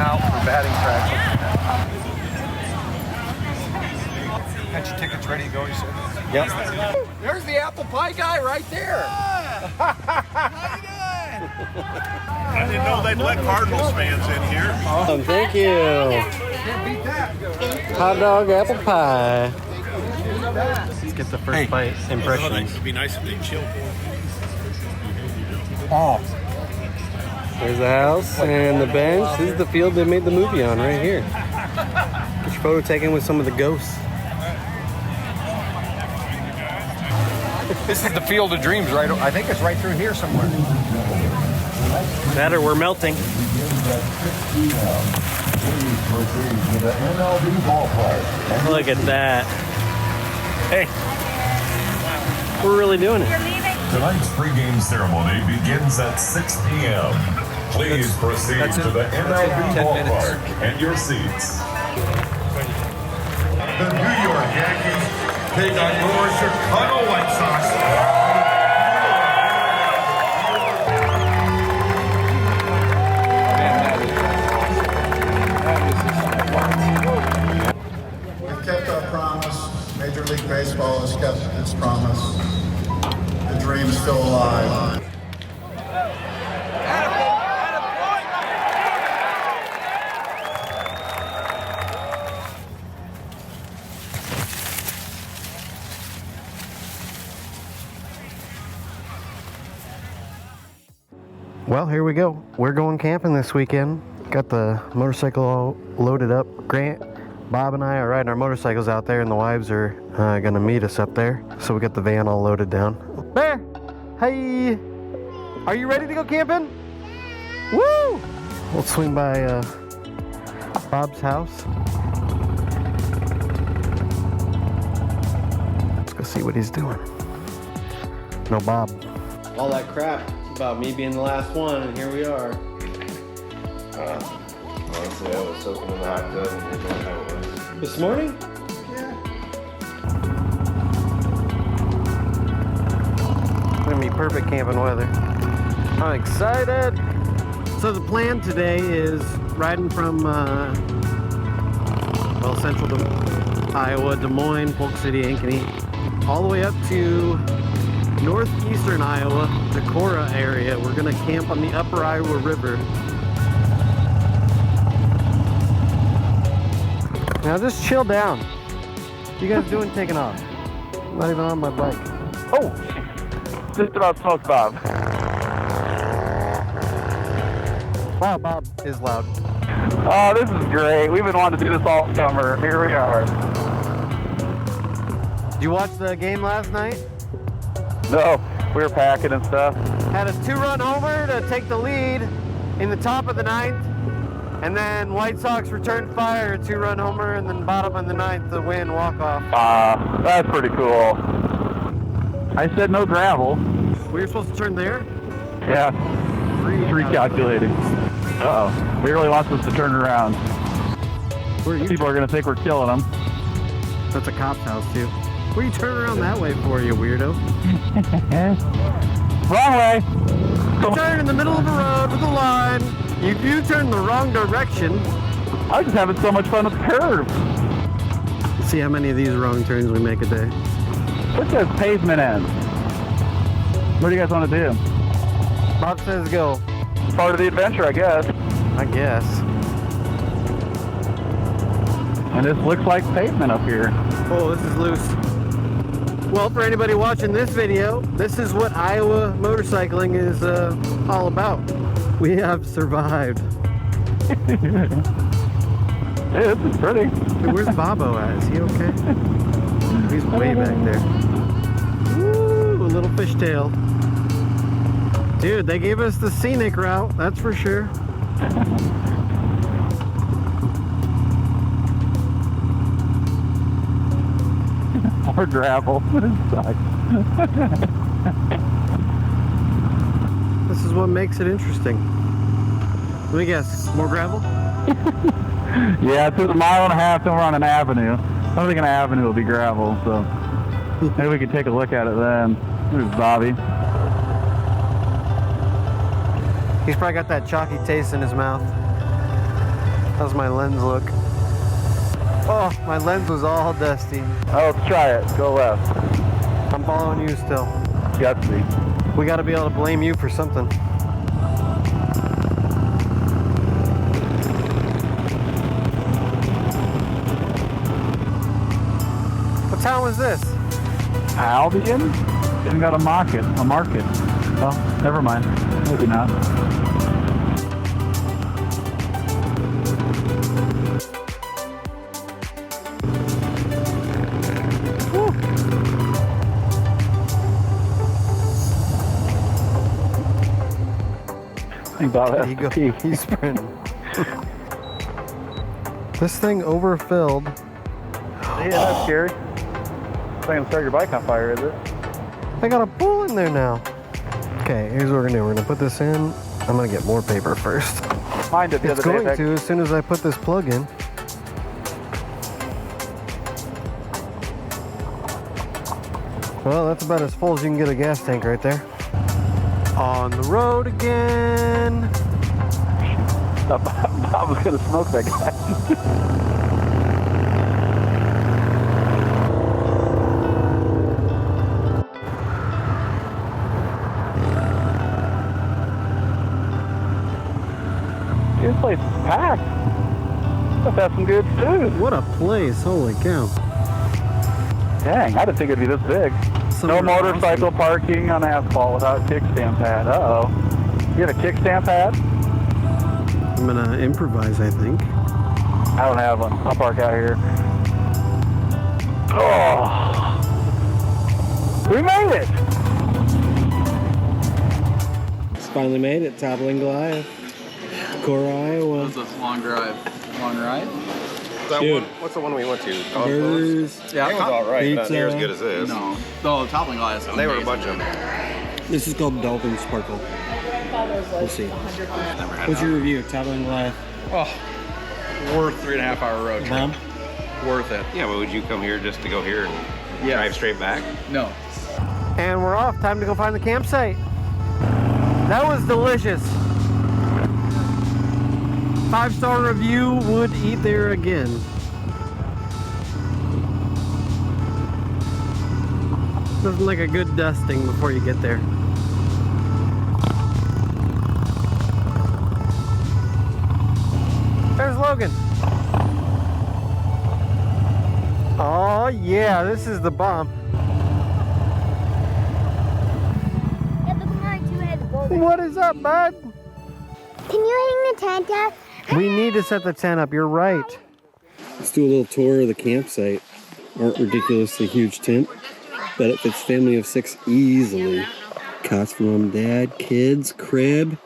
out for batting practice. Got your tickets ready to go, you said? Yep. There's the apple pie guy right there. How you doing? I didn't know they'd let Cardinals fans in here. Thank you. Can't beat that. Hot dog, apple pie. Let's get the first bite impressions. It'd be nice if they chilled. Oh. There's the house and the bench. This is the field they made the movie on right here. Get your photo taken with some of the ghosts. This is the Field of Dreams, right? I think it's right through here somewhere. That or we're melting. Look at that. Hey, we're really doing it. Tonight's pregame ceremony begins at 6 p.m. Please proceed to the MLB ballpark and your seats. The New York Yankees take on your Chicago White Sox. We've kept our promise. Major League Baseball has kept its promise. The dream's still alive. Well, here we go. We're going camping this weekend. Got the motorcycle all loaded up. Grant, Bob, and I are riding our motorcycles out there, and the wives are gonna meet us up there. So we got the van all loaded down. Bear, hey, are you ready to go camping? Woo! We'll swing by Bob's house. Let's go see what he's doing. No Bob. All that crap about me being the last one, and here we are. Honestly, I was soaking in the hot tub and didn't know how it was. This morning? Gonna be perfect camping weather. I'm excited. So the plan today is riding from central Iowa, Des Moines, Polk City, Ankeny, all the way up to northeastern Iowa, Decorah area. We're gonna camp on the upper Iowa River. Now just chill down. What you guys doing taking off? I'm not even on my bike. Oh, just about smoked Bob. Wow, Bob is loud. Oh, this is great. We've been wanting to do this all summer. Here we are. Did you watch the game last night? No, we were packing and stuff. Had a 2-run homer to take the lead in the top of the 9th. And then White Sox returned fire, a 2-run homer, and then bottom of the 9th, the win walk-off. That's pretty cool. I said no gravel. We were supposed to turn there? Yeah, it's recalculating. Uh-oh, he really wants us to turn around. People are going to think we're killing them. That's a cop's house, too. What are you turning around that way for, you weirdo? Wrong way. Turn in the middle of a road with a line. You turn the wrong direction. I was just having so much fun with the curves. Let's see how many of these wrong turns we make a day. What says pavement ends? What do you guys want to do? Bob says go. Part of the adventure, I guess. I guess. And this looks like pavement up here. Oh, this is loose. Well, for anybody watching this video, this is what Iowa motorcycling is all about. We have survived. Hey, this is pretty. Hey, where's Bobo at? Is he okay? He's way back there. Woo, a little fishtail. Dude, they gave us the scenic route, that's for sure. More gravel. This is what makes it interesting. Let me guess, more gravel? Yeah, it's a mile and a half, then we're on an avenue. I don't think an avenue will be gravel, so maybe we could take a look at it then. There's Bobby. He's probably got that chalky taste in his mouth. How's my lens look? Oh, my lens was all dusty. Oh, let's try it. Go left. I'm following you still. Got to be. We got to be able to blame you for something. What town was this? Albion? Even got a market. Oh, never mind. Maybe not. About There you go. He's sprinting. This thing overfilled. Yeah, that's scary. It's not gonna start your bike on fire, is it? I got a pool in there now. Okay, here's what we're gonna do. We're gonna put this in. I'm gonna get more paper first. Mind it the It's other day. going to as soon as I put this plug in. Well, that's about as full as you can get a gas tank right there. On the road again. Bob was gonna smoke that guy. This place is packed. Must have some good food. What a place, holy cow. Dang, I didn't think it'd be this big. No motorcycle parking on asphalt without a kickstand pad. Uh-oh. You have a kickstand pad? I'm gonna improvise, I think. I don't have one. I'll park out here. Oh! We made it! It's finally made it, Toppling Goliath. Cora, Iowa. That was a long drive. Long ride? Dude. What's the one we went to? Burgers. Yeah, it was alright, but not Pizza. near as good as this. No. The toppling glass. They were a bunch of them. This is called Dolphin Sparkle. We'll see. What's your review of Toppling Goliath? Oh, worth 3.5 hour road trip. Worth it. Yeah, but would you come here just to go here and drive straight back? No. And we're off. Time to go find the campsite. That was delicious. 5-star review, would eat there again. Nothing like a good dusting before you get there. There's Logan. Oh yeah, this is the bomb. What is up, bud? Can you hang the tent up? We need to set the tent up, you're right. Let's do a little tour of the campsite. Our ridiculously huge tent, but it fits family of 6 easily. Cots for mom, dad, kids, crib.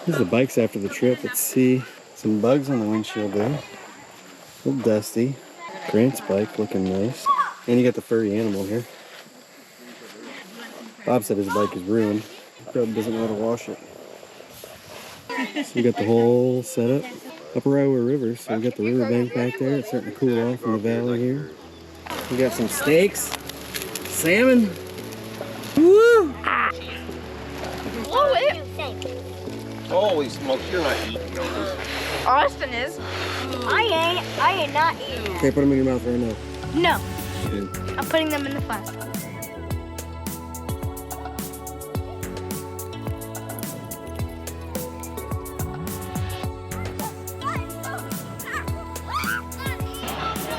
Here's the bikes after the trip. Let's see. Some bugs on the windshield there. A little dusty. Grant's bike looking nice. And you got the furry animal here. Bob said his bike is ruined. Probably doesn't know how to wash it. So we got the whole setup. Upper Iowa River, so we got the riverbank back there. It's starting to cool off in the valley here. We got some steaks, salmon. Woo! Holy smokes, you're not eating those. Austin is. I ain't not eating. Okay, put them in your mouth right now. No. Good. I'm putting them in the flask.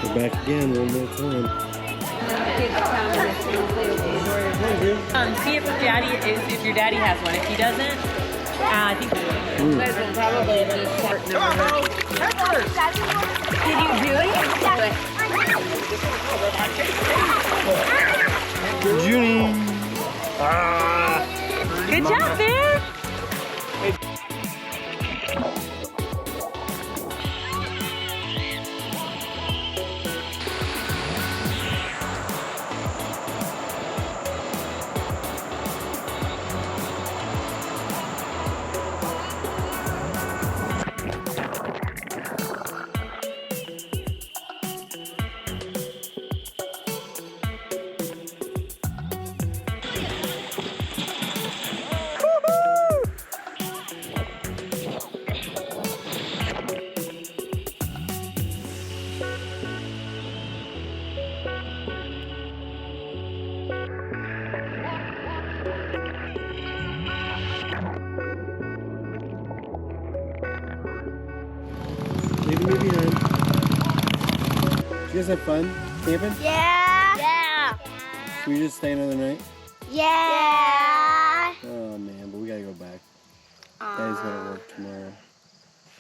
We're back again one more time. See if your daddy has one. If he doesn't, I think he will. Probably just Did you do it? Junie. Good job, man. me behind. Did you guys have fun camping? Yeah. Yeah. Should we just stay another night? Yeah. Oh man, but we gotta go back. Daddy's gotta work tomorrow.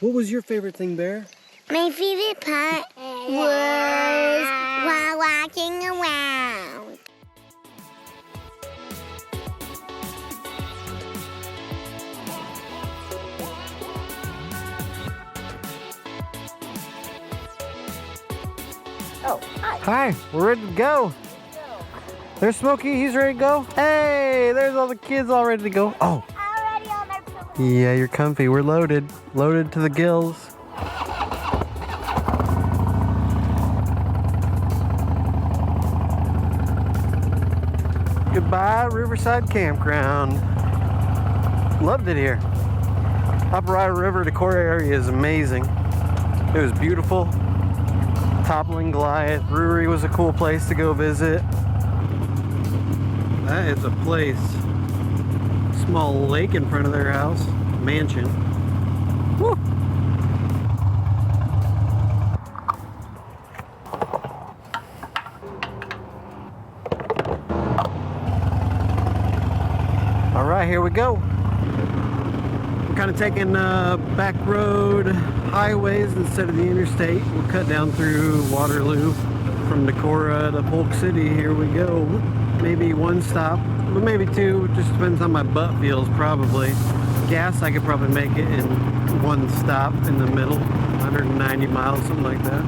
What was your favorite thing, Bear? My favorite part was while walking around. Oh, hi. Hi, we're ready to go. There's Smokey, he's ready to go. Hey, there's all the kids all ready to go. Oh. Already on my pillow. Yeah, you're comfy. We're loaded. Loaded to the gills. Goodbye, Riverside Campground. Loved it here. Upper Iowa River Decorah area is amazing. It was beautiful. Toppling Goliath Brewery was a cool place to go visit. That is a place. Small lake in front of their house. Mansion. Woo! All right, here we go. We're kind of taking back road highways instead of the interstate. We'll cut down through Waterloo from Decorah to Polk City. Here we go. Maybe one stop, but maybe two. Just depends how my butt feels, probably. Gas, I could probably make it in one stop in the middle. 190 miles, something like that.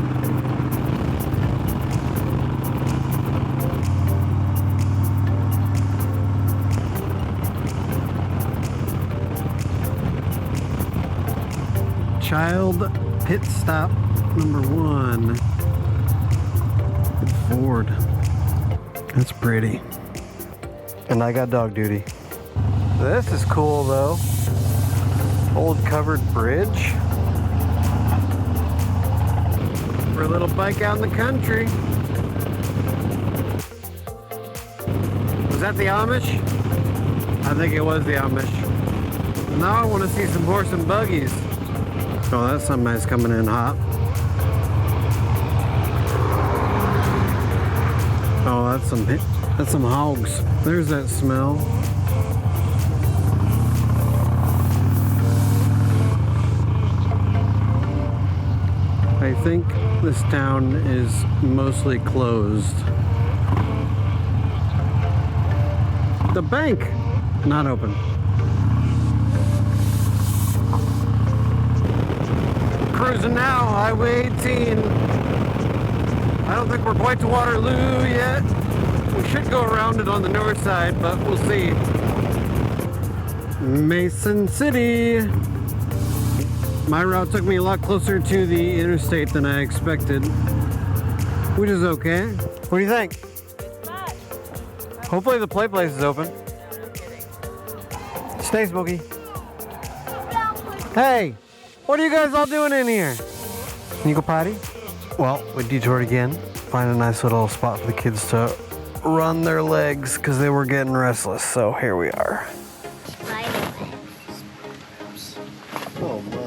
Child pit stop number 1. Ford. That's pretty. And I got dog duty. This is cool though. Old covered bridge. For a little bike out in the country. Was that the Amish? I think it was the Amish. Now I want to see some horse and buggies. Oh, that's something nice coming in hot. Oh, that's some hogs. There's that smell. I think this town is mostly closed. The bank, not open. Cruising now, Highway 18. I don't think we're quite to Waterloo yet. We should go around it on the north side, but we'll see. Mason City. My route took me a lot closer to the interstate than I expected, which is okay. What do you think? Hopefully the play place is open. Stay, Smokey. Hey, what are you guys all doing in here? Can you go potty? Well, we detoured again. Find a nice little spot for the kids to run their legs because they were getting restless. So here we are. Oh my.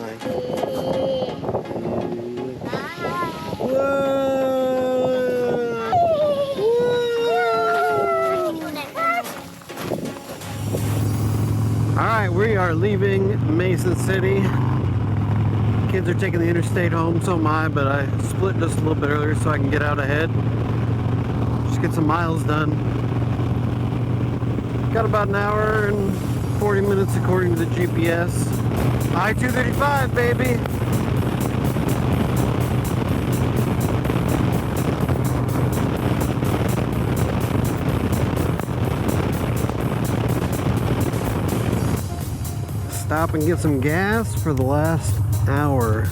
All right, we are leaving Mason City. Kids are taking the interstate home, so am I, but I split just a little bit earlier so I can get out ahead. Just get some miles done. Got about an hour and 40 minutes according to the GPS. I-235, baby! Stop and get some gas for the last hour.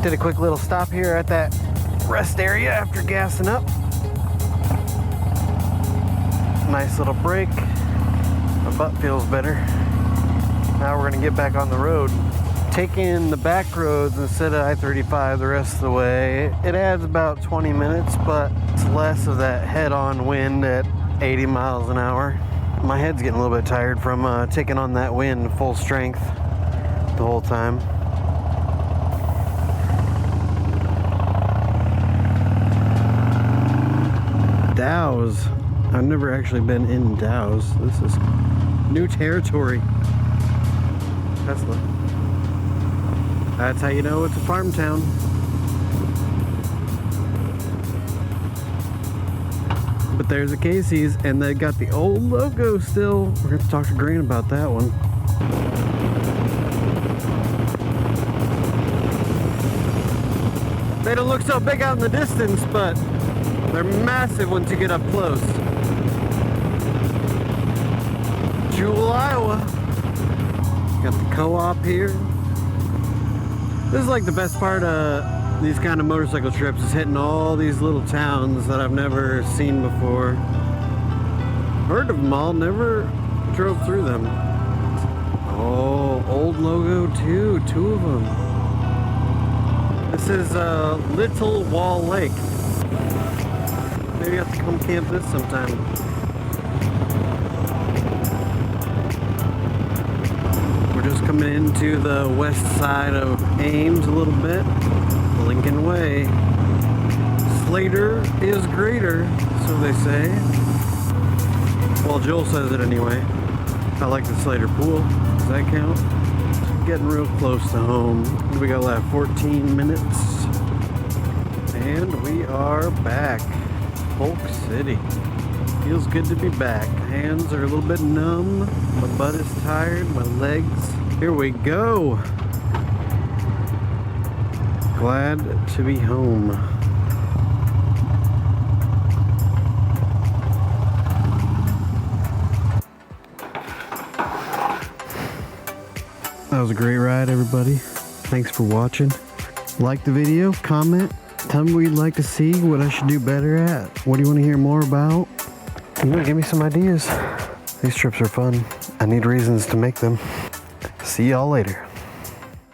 Did a quick little stop here at that rest area after gassing up. Nice little break. My butt feels better. Now we're gonna get back on the road. taking the back roads instead of I-35 the rest of the way, it adds about 20 minutes, but it's less of that head-on wind at 80 miles an hour. My head's getting a little bit tired from taking on that wind full strength the whole time. Dow's. I've never actually been in Dow's. This is new territory. Tesla. That's how you know it's a farm town. But there's a Casey's, and they got the old logo still. We're going to talk to Grant about that one. They don't look so big out in the distance, but they're massive once you get up close. Jewel, Iowa. Got the co-op here. This is like the best part of these kind of motorcycle trips, is hitting all these little towns that I've never seen before. Heard of them all, never drove through them. Oh, old logo too, 2 of them. This is Little Wall Lake. Maybe I have to come camp this sometime. We're just coming into the west side of Ames a little bit. Lincoln Way. Slater is greater, so they say. Well, Joel says it anyway. I like the Slater pool. Does that count? Getting real close to home. We got left 14 minutes. And we are back. Polk City. Feels good to be back. Hands are a little bit numb. My butt is tired. My legs. Here we go. Glad to be home. That was a great ride, everybody. Thanks for watching. Like the video, comment, tell me what you'd like to see, what I should do better at. What do you want to hear more about? You know, give me some ideas. These trips are fun. I need reasons to make them. See y'all later.